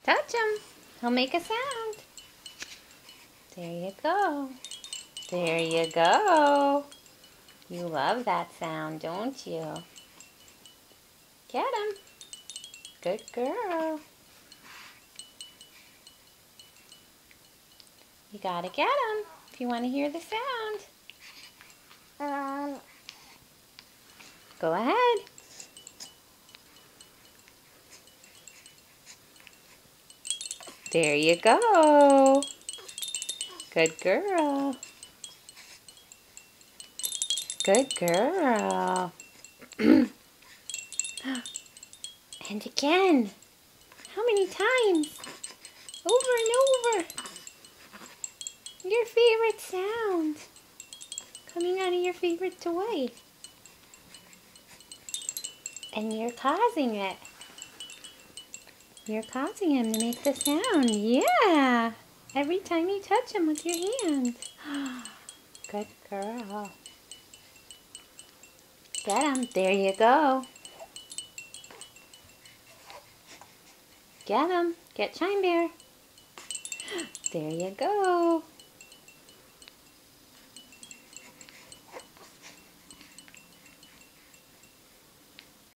Touch him. He'll make a sound. There you go. There you go. You love that sound, don't you? Get him. Good girl. You gotta get him if you want to hear the sound. Go ahead. There you go. Good girl. Good girl. And again. How many times? Over and over. Your favorite sound. Coming out of your favorite toy. And you're causing it. You're causing him to make the sound. Yeah. Every time you touch him with your hand. Good girl. Get him. There you go. Get him. Get Shine Bear. There you go.